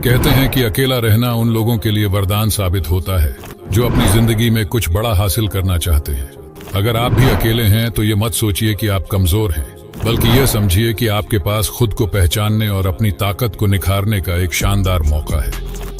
कहते हैं कि अकेला रहना उन लोगों के लिए वरदान साबित होता है जो अपनी जिंदगी में कुछ बड़ा हासिल करना चाहते हैं। अगर आप भी अकेले हैं तो ये मत सोचिए कि आप कमजोर हैं, बल्कि यह समझिए कि आपके पास खुद को पहचानने और अपनी ताकत को निखारने का एक शानदार मौका है।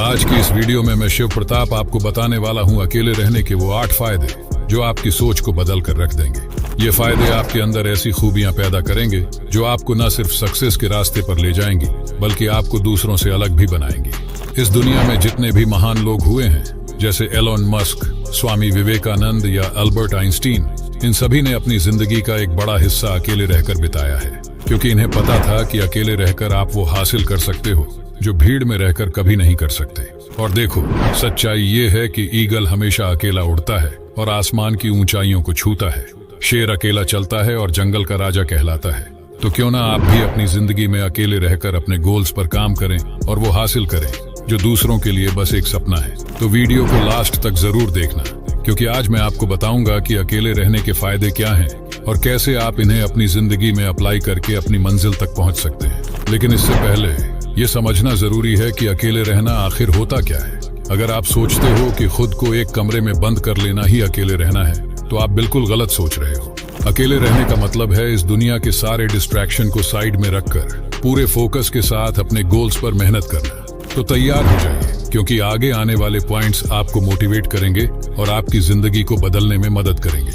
आज की इस वीडियो में मैं शिव प्रताप आपको बताने वाला हूं अकेले रहने के वो 8 फायदे जो आपकी सोच को बदल कर रख देंगे। ये फायदे आपके अंदर ऐसी खूबियां पैदा करेंगे जो आपको न सिर्फ सक्सेस के रास्ते पर ले जाएंगी बल्कि आपको दूसरों से अलग भी बनाएंगी। इस दुनिया में जितने भी महान लोग हुए हैं, जैसे एलोन मस्क, स्वामी विवेकानंद या अल्बर्ट आइंस्टीन, इन सभी ने अपनी जिंदगी का एक बड़ा हिस्सा अकेले रहकर बिताया है, क्योंकि इन्हें पता था कि अकेले रहकर आप वो हासिल कर सकते हो जो भीड़ में रहकर कभी नहीं कर सकते। और देखो, सच्चाई ये है कि ईगल हमेशा अकेला उड़ता है और आसमान की ऊंचाइयों को छूता है। शेर अकेला चलता है और जंगल का राजा कहलाता है। तो क्यों ना आप भी अपनी जिंदगी में अकेले रहकर अपने गोल्स पर काम करें और वो हासिल करें जो दूसरों के लिए बस एक सपना है। तो वीडियो को लास्ट तक जरूर देखना, क्योंकि आज मैं आपको बताऊंगा कि अकेले रहने के फायदे क्या हैं और कैसे आप इन्हें अपनी जिंदगी में अप्लाई करके अपनी मंजिल तक पहुंच सकते हैं। लेकिन इससे पहले ये समझना जरूरी है कि अकेले रहना आखिर होता क्या है। अगर आप सोचते हो कि खुद को एक कमरे में बंद कर लेना ही अकेले रहना है, तो आप बिल्कुल गलत सोच रहे हो। अकेले रहने का मतलब है इस दुनिया के सारे डिस्ट्रैक्शन को साइड में रखकर पूरे फोकस के साथ अपने गोल्स पर मेहनत करना। तो तैयार हो जाइए, क्योंकि आगे आने वाले पॉइंट्स आपको मोटिवेट करेंगे और आपकी जिंदगी को बदलने में मदद करेंगे।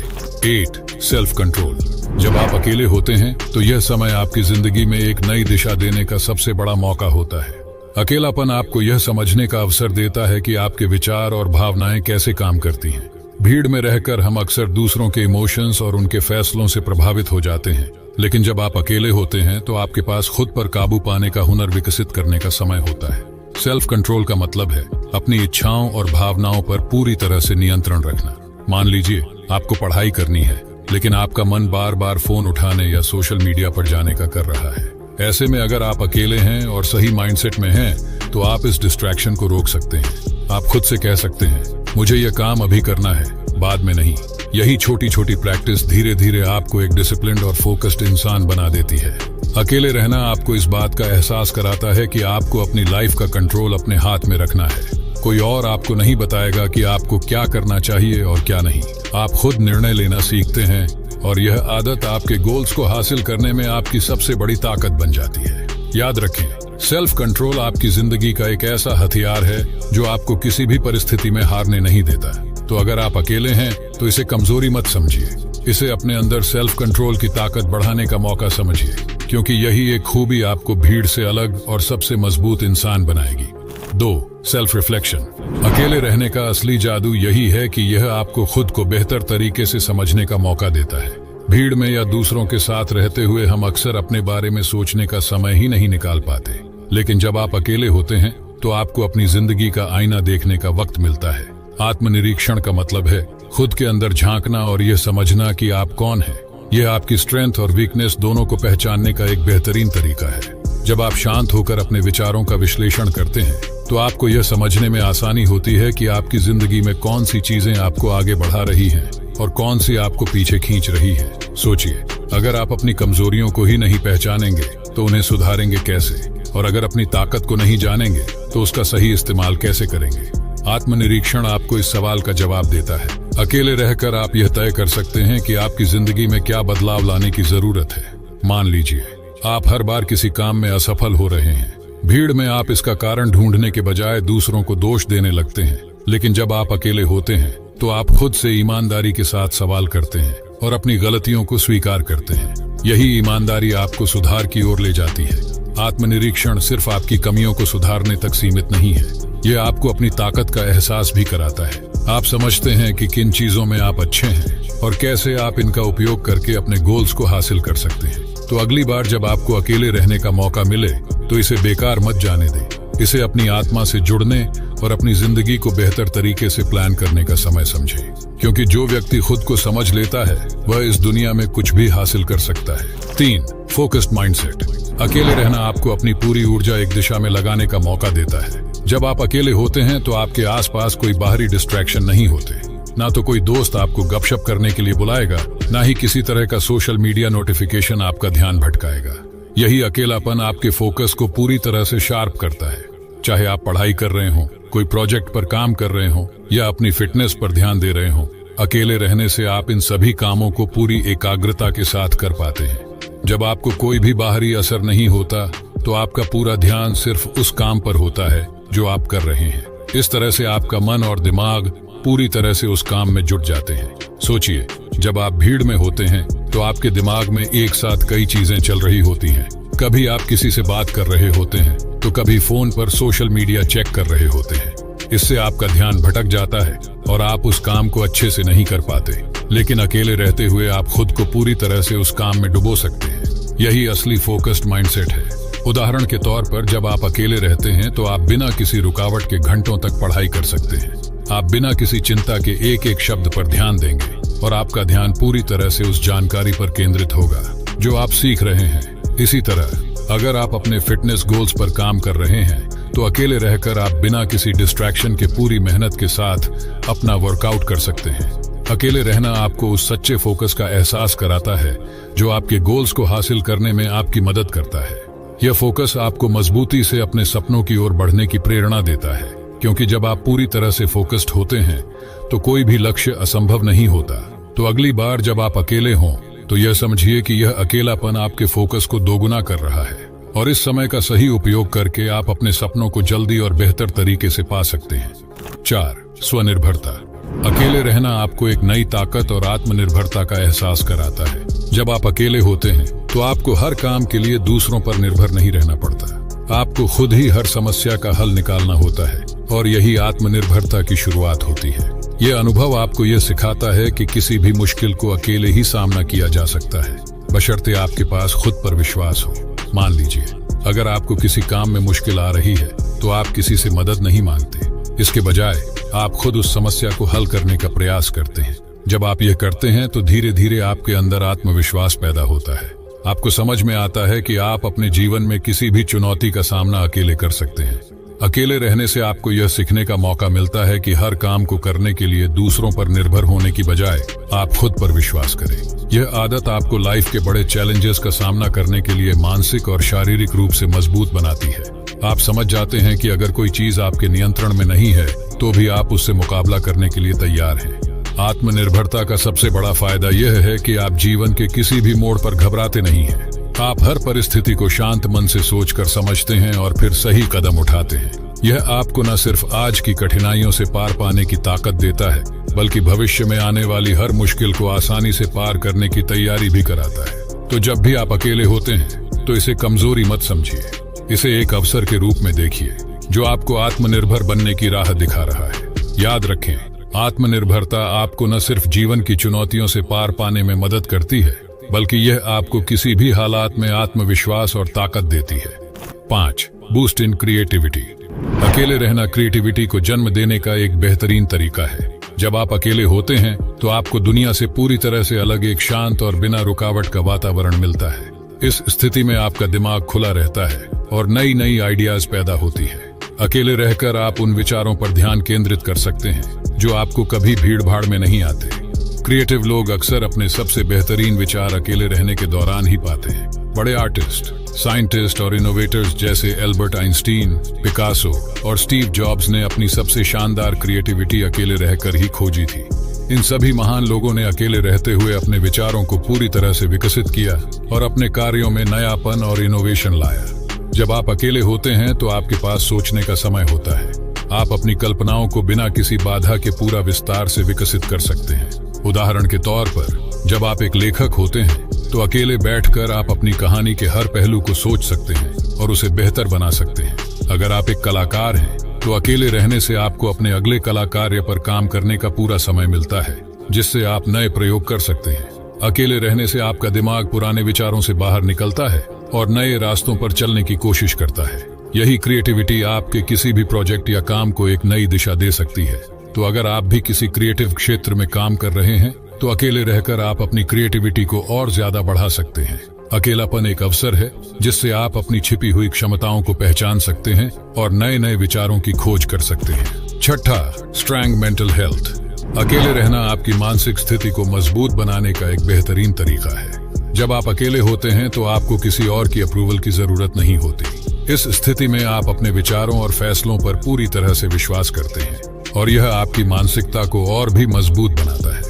8. Self control. जब आप अकेले होते हैं तो यह समय आपकी जिंदगी में एक नई दिशा देने का सबसे बड़ा मौका होता है। अकेलापन आपको यह समझने का अवसर देता है कि आपके विचार और भावनाएं कैसे काम करती हैं। भीड़ में रहकर हम अक्सर दूसरों के इमोशंस और उनके फैसलों से प्रभावित हो जाते हैं, लेकिन जब आप अकेले होते हैं तो आपके पास खुद पर काबू पाने का हुनर विकसित करने का समय होता है। सेल्फ कंट्रोल का मतलब है अपनी इच्छाओं और भावनाओं पर पूरी तरह से नियंत्रण रखना। मान लीजिए आपको पढ़ाई करनी है, लेकिन आपका मन बार बार फोन उठाने या सोशल मीडिया पर जाने का कर रहा है। ऐसे में अगर आप अकेले हैं और सही माइंडसेट में हैं, तो आप इस डिस्ट्रैक्शन को रोक सकते हैं। आप खुद से कह सकते हैं, मुझे यह काम अभी करना है, बाद में नहीं। यही छोटी छोटी प्रैक्टिस धीरे धीरे आपको एक डिसिप्लिन्ड और फोकस्ड इंसान बना देती है। अकेले रहना आपको इस बात का एहसास कराता है कि आपको अपनी लाइफ का कंट्रोल अपने हाथ में रखना है। कोई और आपको नहीं बताएगा कि आपको क्या करना चाहिए और क्या नहीं। आप खुद निर्णय लेना सीखते हैं और यह आदत आपके गोल्स को हासिल करने में आपकी सबसे बड़ी ताकत बन जाती है। याद रखें, सेल्फ कंट्रोल आपकी जिंदगी का एक ऐसा हथियार है जो आपको किसी भी परिस्थिति में हारने नहीं देता। तो अगर आप अकेले हैं तो इसे कमजोरी मत समझिए, इसे अपने अंदर सेल्फ कंट्रोल की ताकत बढ़ाने का मौका समझिए, क्योंकि यही एक खूबी आपको भीड़ से अलग और सबसे मजबूत इंसान बनाएगी। 2. Self reflection. अकेले रहने का असली जादू यही है कि यह आपको खुद को बेहतर तरीके से समझने का मौका देता है। भीड़ में या दूसरों के साथ रहते हुए हम अक्सर अपने बारे में सोचने का समय ही नहीं निकाल पाते, लेकिन जब आप अकेले होते हैं तो आपको अपनी जिंदगी का आईना देखने का वक्त मिलता है। आत्मनिरीक्षण का मतलब है खुद के अंदर झांकना और यह समझना कि आप कौन हैं। यह आपकी स्ट्रेंथ और वीकनेस दोनों को पहचानने का एक बेहतरीन तरीका है। जब आप शांत होकर अपने विचारों का विश्लेषण करते हैं तो आपको यह समझने में आसानी होती है कि आपकी जिंदगी में कौन सी चीजें आपको आगे बढ़ा रही हैं और कौन सी आपको पीछे खींच रही हैं। सोचिए, अगर आप अपनी कमजोरियों को ही नहीं पहचानेंगे तो उन्हें सुधारेंगे कैसे, और अगर अपनी ताकत को नहीं जानेंगे तो उसका सही इस्तेमाल कैसे करेंगे। आत्मनिरीक्षण आपको इस सवाल का जवाब देता है। अकेले रहकर आप यह तय कर सकते हैं कि आपकी जिंदगी में क्या बदलाव लाने की जरूरत है। मान लीजिए आप हर बार किसी काम में असफल हो रहे हैं। भीड़ में आप इसका कारण ढूंढने के बजाय दूसरों को दोष देने लगते हैं, लेकिन जब आप अकेले होते हैं तो आप खुद से ईमानदारी के साथ सवाल करते हैं और अपनी गलतियों को स्वीकार करते हैं। यही ईमानदारी आपको सुधार की ओर ले जाती है। आत्मनिरीक्षण सिर्फ आपकी कमियों को सुधारने तक सीमित नहीं है, यह आपको अपनी ताकत का एहसास भी कराता है। आप समझते हैं कि किन चीजों में आप अच्छे हैं और कैसे आप इनका उपयोग करके अपने गोल्स को हासिल कर सकते हैं। तो अगली बार जब आपको अकेले रहने का मौका मिले तो इसे बेकार मत जाने दें। इसे अपनी आत्मा से जुड़ने और अपनी जिंदगी को बेहतर तरीके से प्लान करने का समय समझें, क्योंकि जो व्यक्ति खुद को समझ लेता है वह इस दुनिया में कुछ भी हासिल कर सकता है। 3. Focused mindset. अकेले रहना आपको अपनी पूरी ऊर्जा एक दिशा में लगाने का मौका देता है। जब आप अकेले होते हैं तो आपके आसपास कोई बाहरी डिस्ट्रैक्शन नहीं होते। ना तो कोई दोस्त आपको गपशप करने के लिए बुलाएगा, ना ही किसी तरह का सोशल मीडिया नोटिफिकेशन आपका ध्यान भटकाएगा। यही अकेलापन आपके फोकस को पूरी तरह से शार्प करता है। चाहे आप पढ़ाई कर रहे हो, कोई प्रोजेक्ट पर काम कर रहे हो या अपनी फिटनेस पर ध्यान दे रहे हो। अकेले रहने से आप इन सभी कामों को पूरी एकाग्रता के साथ कर पाते हैं। जब आपको कोई भी बाहरी असर नहीं होता तो आपका पूरा ध्यान सिर्फ उस काम पर होता है जो आप कर रहे हैं। इस तरह से आपका मन और दिमाग पूरी तरह से उस काम में जुट जाते हैं। सोचिए, जब आप भीड़ में होते हैं तो आपके दिमाग में एक साथ कई चीजें चल रही होती हैं। कभी आप किसी से बात कर रहे होते हैं तो कभी फोन पर सोशल मीडिया चेक कर रहे होते हैं। इससे आपका ध्यान भटक जाता है और आप उस काम को अच्छे से नहीं कर पाते। लेकिन अकेले रहते हुए आप खुद को पूरी तरह से उस काम में डुबो सकते हैं। यही असली फोकस्ड माइंडसेट है। उदाहरण के तौर पर जब आप अकेले रहते हैं तो आप बिना किसी रुकावट के घंटों तक पढ़ाई कर सकते हैं। आप बिना किसी चिंता के एक एक शब्द पर ध्यान देंगे और आपका ध्यान पूरी तरह से उस जानकारी पर केंद्रित होगा जो आप सीख रहे हैं। इसी तरह अगर आप अपने फिटनेस गोल्स पर काम कर रहे हैं तो अकेले रहकर आप बिना किसी डिस्ट्रैक्शन के पूरी मेहनत के साथ अपना वर्कआउट कर सकते हैं। अकेले रहना आपको उस सच्चे फोकस का एहसास कराता है जो आपके गोल्स को हासिल करने में आपकी मदद करता है। यह फोकस आपको मजबूती से अपने सपनों की ओर बढ़ने की प्रेरणा देता है, क्योंकि जब आप पूरी तरह से फोकस्ड होते हैं तो कोई भी लक्ष्य असंभव नहीं होता। तो अगली बार जब आप अकेले हों तो यह समझिए कि यह अकेलापन आपके फोकस को दोगुना कर रहा है और इस समय का सही उपयोग करके आप अपने सपनों को जल्दी और बेहतर तरीके से पा सकते हैं। 4. स्वनिर्भरता। अकेले रहना आपको एक नई ताकत और आत्मनिर्भरता का एहसास कराता है। जब आप अकेले होते हैं तो आपको हर काम के लिए दूसरों पर निर्भर नहीं रहना पड़ता। आपको खुद ही हर समस्या का हल निकालना होता है और यही आत्मनिर्भरता की शुरुआत होती है। यह अनुभव आपको यह सिखाता है कि किसी भी मुश्किल को अकेले ही सामना किया जा सकता है, बशर्ते आपके पास खुद पर विश्वास हो। मान लीजिए, अगर आपको किसी काम में मुश्किल आ रही है तो आप किसी से मदद नहीं मांगते। इसके बजाय आप खुद उस समस्या को हल करने का प्रयास करते हैं। जब आप यह करते हैं तो धीरे धीरे आपके अंदर आत्मविश्वास पैदा होता है। आपको समझ में आता है कि आप अपने जीवन में किसी भी चुनौती का सामना अकेले कर सकते हैं। अकेले रहने से आपको यह सीखने का मौका मिलता है कि हर काम को करने के लिए दूसरों पर निर्भर होने की बजाय आप खुद पर विश्वास करें। यह आदत आपको लाइफ के बड़े चैलेंजेस का सामना करने के लिए मानसिक और शारीरिक रूप से मजबूत बनाती है। आप समझ जाते हैं कि अगर कोई चीज आपके नियंत्रण में नहीं है तो भी आप उससे मुकाबला करने के लिए तैयार हैं। आत्मनिर्भरता का सबसे बड़ा फायदा यह है कि आप जीवन के किसी भी मोड़ पर घबराते नहीं हैं। आप हर परिस्थिति को शांत मन से सोचकर समझते हैं और फिर सही कदम उठाते हैं। यह आपको न सिर्फ आज की कठिनाइयों से पार पाने की ताकत देता है, बल्कि भविष्य में आने वाली हर मुश्किल को आसानी से पार करने की तैयारी भी कराता है। तो जब भी आप अकेले होते हैं तो इसे कमजोरी मत समझिए, इसे एक अवसर के रूप में देखिए जो आपको आत्मनिर्भर बनने की राह दिखा रहा है। याद रखें, आत्मनिर्भरता आपको न सिर्फ जीवन की चुनौतियों से पार पाने में मदद करती है, बल्कि यह आपको किसी भी हालात में आत्मविश्वास और ताकत देती है। 5. Boost in creativity. अकेले रहना क्रिएटिविटी को जन्म देने का एक बेहतरीन तरीका है। जब आप अकेले होते हैं तो आपको दुनिया से पूरी तरह से अलग एक शांत और बिना रुकावट का वातावरण मिलता है। इस स्थिति में आपका दिमाग खुला रहता है और नई नई आइडियाज पैदा होती है। अकेले रहकर आप उन विचारों पर ध्यान केंद्रित कर सकते हैं जो आपको कभी भीड़ भाड़ में नहीं आते। क्रिएटिव लोग अक्सर अपने सबसे बेहतरीन विचार अकेले रहने के दौरान ही पाते हैं। बड़े आर्टिस्ट, साइंटिस्ट और इनोवेटर्स जैसे एल्बर्ट आइंस्टीन, पिकासो और स्टीव जॉब्स ने अपनी सबसे शानदार क्रिएटिविटी अकेले रहकर ही खोजी थी। इन सभी महान लोगों ने अकेले रहते हुए अपने विचारों को पूरी तरह से विकसित किया और अपने कार्यों में नयापन और इनोवेशन लाया। जब आप अकेले होते हैं तो आपके पास सोचने का समय होता है। आप अपनी कल्पनाओं को बिना किसी बाधा के पूरा विस्तार से विकसित कर सकते हैं। उदाहरण के तौर पर, जब आप एक लेखक होते हैं तो अकेले बैठकर आप अपनी कहानी के हर पहलू को सोच सकते हैं और उसे बेहतर बना सकते हैं। अगर आप एक कलाकार हैं तो अकेले रहने से आपको अपने अगले कला कार्य पर काम करने का पूरा समय मिलता है, जिससे आप नए प्रयोग कर सकते हैं। अकेले रहने से आपका दिमाग पुराने विचारों से बाहर निकलता है और नए रास्तों पर चलने की कोशिश करता है। यही क्रिएटिविटी आपके किसी भी प्रोजेक्ट या काम को एक नई दिशा दे सकती है। तो अगर आप भी किसी क्रिएटिव क्षेत्र में काम कर रहे हैं तो अकेले रहकर आप अपनी क्रिएटिविटी को और ज्यादा बढ़ा सकते हैं। अकेलापन एक अवसर है जिससे आप अपनी छिपी हुई क्षमताओं को पहचान सकते हैं और नए नए विचारों की खोज कर सकते हैं। 6. Strong mental health. अकेले रहना आपकी मानसिक स्थिति को मजबूत बनाने का एक बेहतरीन तरीका है। जब आप अकेले होते हैं तो आपको किसी और की अप्रूवल की जरूरत नहीं होती। इस स्थिति में आप अपने विचारों और फैसलों पर पूरी तरह से विश्वास करते हैं और यह आपकी मानसिकता को और भी मजबूत बनाता है।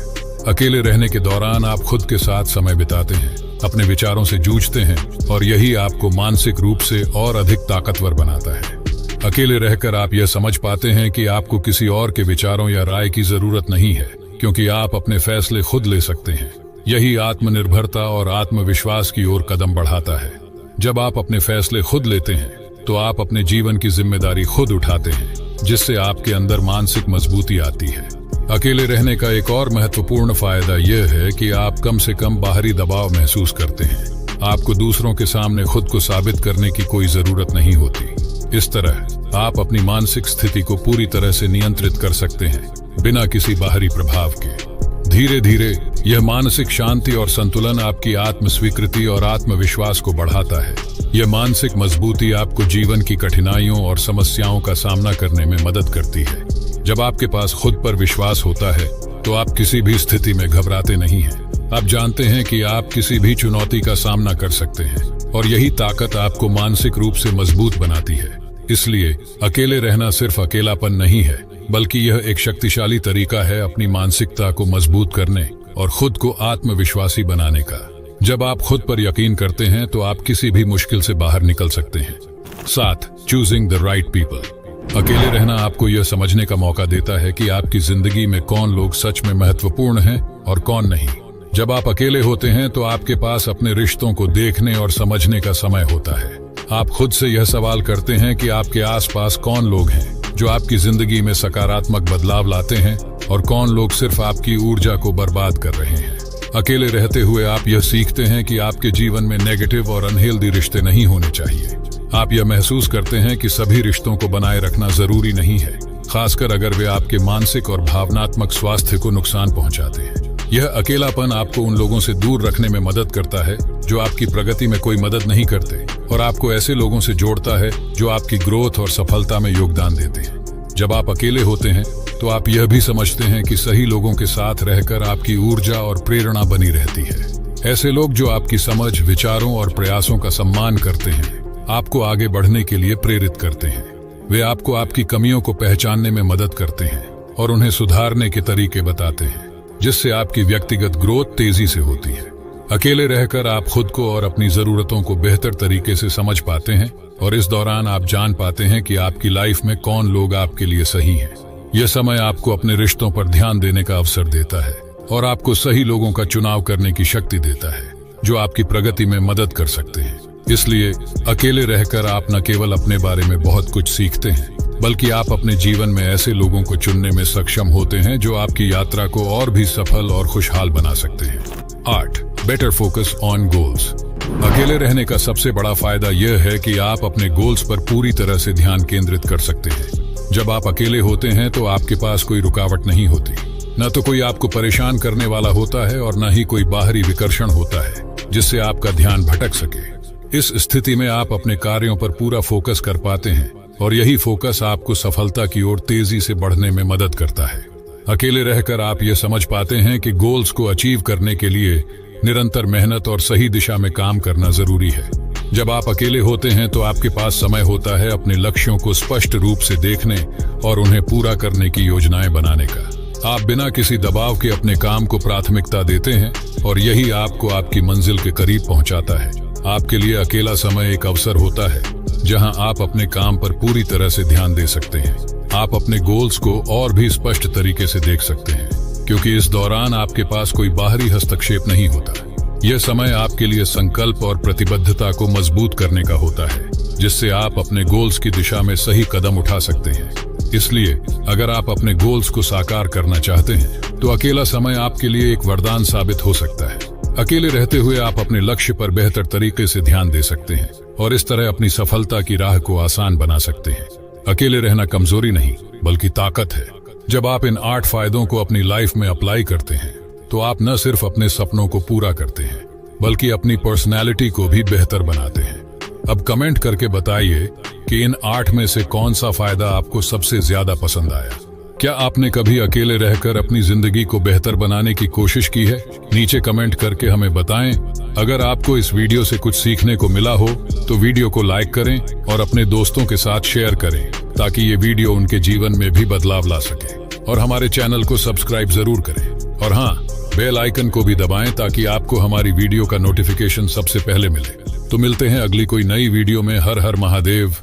अकेले रहने के दौरान आप खुद के साथ समय बिताते हैं, अपने विचारों से जूझते हैं और यही आपको मानसिक रूप से और अधिक ताकतवर बनाता है। अकेले रहकर आप यह समझ पाते हैं कि आपको किसी और के विचारों या राय की जरूरत नहीं है, क्योंकि आप अपने फैसले खुद ले सकते हैं। यही आत्मनिर्भरता और आत्मविश्वास की ओर कदम बढ़ाता है। जब आप अपने फैसले खुद लेते हैं तो आप अपने जीवन की जिम्मेदारी खुद उठाते हैं, जिससे आपके अंदर मानसिक मजबूती आती है। अकेले रहने का एक और महत्वपूर्ण फायदा यह है कि आप कम से कम बाहरी दबाव महसूस करते हैं। आपको दूसरों के सामने खुद को साबित करने की कोई जरूरत नहीं होती। इस तरह आप अपनी मानसिक स्थिति को पूरी तरह से नियंत्रित कर सकते हैं, बिना किसी बाहरी प्रभाव के। धीरे धीरे यह मानसिक शांति और संतुलन आपकी आत्म स्वीकृति और आत्मविश्वास को बढ़ाता है। यह मानसिक मजबूती आपको जीवन की कठिनाइयों और समस्याओं का सामना करने में मदद करती है। जब आपके पास खुद पर विश्वास होता है तो आप किसी भी स्थिति में घबराते नहीं हैं। आप जानते हैं कि आप किसी भी चुनौती का सामना कर सकते हैं और यही ताकत आपको मानसिक रूप से मजबूत बनाती है। इसलिए अकेले रहना सिर्फ अकेलापन नहीं है, बल्कि यह एक शक्तिशाली तरीका है अपनी मानसिकता को मजबूत करने और खुद को आत्मविश्वासी बनाने का। जब आप खुद पर यकीन करते हैं तो आप किसी भी मुश्किल से बाहर निकल सकते हैं। 7. Choosing the right people. अकेले रहना आपको यह समझने का मौका देता है कि आपकी जिंदगी में कौन लोग सच में महत्वपूर्ण हैं और कौन नहीं। जब आप अकेले होते हैं तो आपके पास अपने रिश्तों को देखने और समझने का समय होता है। आप खुद से यह सवाल करते हैं कि आपके आसपास कौन लोग हैं जो आपकी जिंदगी में सकारात्मक बदलाव लाते हैं और कौन लोग सिर्फ आपकी ऊर्जा को बर्बाद कर रहे हैं। अकेले रहते हुए आप यह सीखते हैं कि आपके जीवन में नेगेटिव और अनहेल्दी रिश्ते नहीं होने चाहिए। आप यह महसूस करते हैं कि सभी रिश्तों को बनाए रखना जरूरी नहीं है, खासकर अगर वे आपके मानसिक और भावनात्मक स्वास्थ्य को नुकसान पहुंचाते हैं। यह अकेलापन आपको उन लोगों से दूर रखने में मदद करता है जो आपकी प्रगति में कोई मदद नहीं करते और आपको ऐसे लोगों से जोड़ता है जो आपकी ग्रोथ और सफलता में योगदान देते हैं। जब आप अकेले होते हैं तो आप यह भी समझते हैं कि सही लोगों के साथ रहकर आपकी ऊर्जा और प्रेरणा बनी रहती है। ऐसे लोग जो आपकी समझ, विचारों और प्रयासों का सम्मान करते हैं, आपको आगे बढ़ने के लिए प्रेरित करते हैं। वे आपको आपकी कमियों को पहचानने में मदद करते हैं और उन्हें सुधारने के तरीके बताते हैं, जिससे आपकी व्यक्तिगत ग्रोथ तेजी से होती है। अकेले रहकर आप खुद को और अपनी जरूरतों को बेहतर तरीके से समझ पाते हैं और इस दौरान आप जान पाते हैं कि आपकी लाइफ में कौन लोग आपके लिए सही हैं। यह समय आपको अपने रिश्तों पर ध्यान देने का अवसर देता है और आपको सही लोगों का चुनाव करने की शक्ति देता है जो आपकी प्रगति में मदद कर सकते हैं। इसलिए अकेले रहकर आप न केवल अपने बारे में बहुत कुछ सीखते हैं, बल्कि आप अपने जीवन में ऐसे लोगों को चुनने में सक्षम होते हैं जो आपकी यात्रा को और भी सफल और खुशहाल बना सकते हैं। 8. Better focus on goals. अकेले रहने का सबसे बड़ा फायदा यह है कि आप अपने गोल्स पर पूरी तरह से ध्यान केंद्रित कर सकते हैं। जब आप अकेले होते हैं तो आपके पास कोई रुकावट नहीं होती, न तो कोई आपको परेशान करने वाला होता है और न ही कोई बाहरी विकर्षण होता है जिससे आपका ध्यान भटक सके। इस स्थिति में आप अपने कार्यों पर पूरा फोकस कर पाते हैं और यही फोकस आपको सफलता की ओर तेजी से बढ़ने में मदद करता है। अकेले रहकर आप ये समझ पाते हैं कि गोल्स को अचीव करने के लिए निरंतर मेहनत और सही दिशा में काम करना जरूरी है। जब आप अकेले होते हैं तो आपके पास समय होता है अपने लक्ष्यों को स्पष्ट रूप से देखने और उन्हें पूरा करने की योजनाएं बनाने का। आप बिना किसी दबाव के अपने काम को प्राथमिकता देते हैं और यही आपको आपकी मंजिल के करीब पहुंचाता है। आपके लिए अकेला समय एक अवसर होता है जहां आप अपने काम पर पूरी तरह से ध्यान दे सकते हैं। आप अपने गोल्स को और भी स्पष्ट तरीके से देख सकते हैं, क्योंकि इस दौरान आपके पास कोई बाहरी हस्तक्षेप नहीं होता। यह समय आपके लिए संकल्प और प्रतिबद्धता को मजबूत करने का होता है, जिससे आप अपने गोल्स की दिशा में सही कदम उठा सकते हैं। इसलिए अगर आप अपने गोल्स को साकार करना चाहते हैं तो अकेला समय आपके लिए एक वरदान साबित हो सकता है। अकेले रहते हुए आप अपने लक्ष्य पर बेहतर तरीके से ध्यान दे सकते हैं और इस तरह अपनी सफलता की राह को आसान बना सकते हैं। अकेले रहना कमजोरी नहीं, बल्कि ताकत है। जब आप इन 8 फायदों को अपनी लाइफ में अप्लाई करते हैं तो आप न सिर्फ अपने सपनों को पूरा करते हैं, बल्कि अपनी पर्सनैलिटी को भी बेहतर बनाते हैं। अब कमेंट करके बताइए कि इन 8 में से कौन सा फायदा आपको सबसे ज्यादा पसंद आया। क्या आपने कभी अकेले रहकर अपनी जिंदगी को बेहतर बनाने की कोशिश की है? नीचे कमेंट करके हमें बताएं। अगर आपको इस वीडियो से कुछ सीखने को मिला हो तो वीडियो को लाइक करें और अपने दोस्तों के साथ शेयर करें ताकि ये वीडियो उनके जीवन में भी बदलाव ला सके। और हमारे चैनल को सब्सक्राइब जरूर करें और हाँ, बेल आइकन को भी दबाएं ताकि आपको हमारी वीडियो का नोटिफिकेशन सबसे पहले मिले। तो मिलते हैं अगली कोई नई वीडियो में। हर हर महादेव।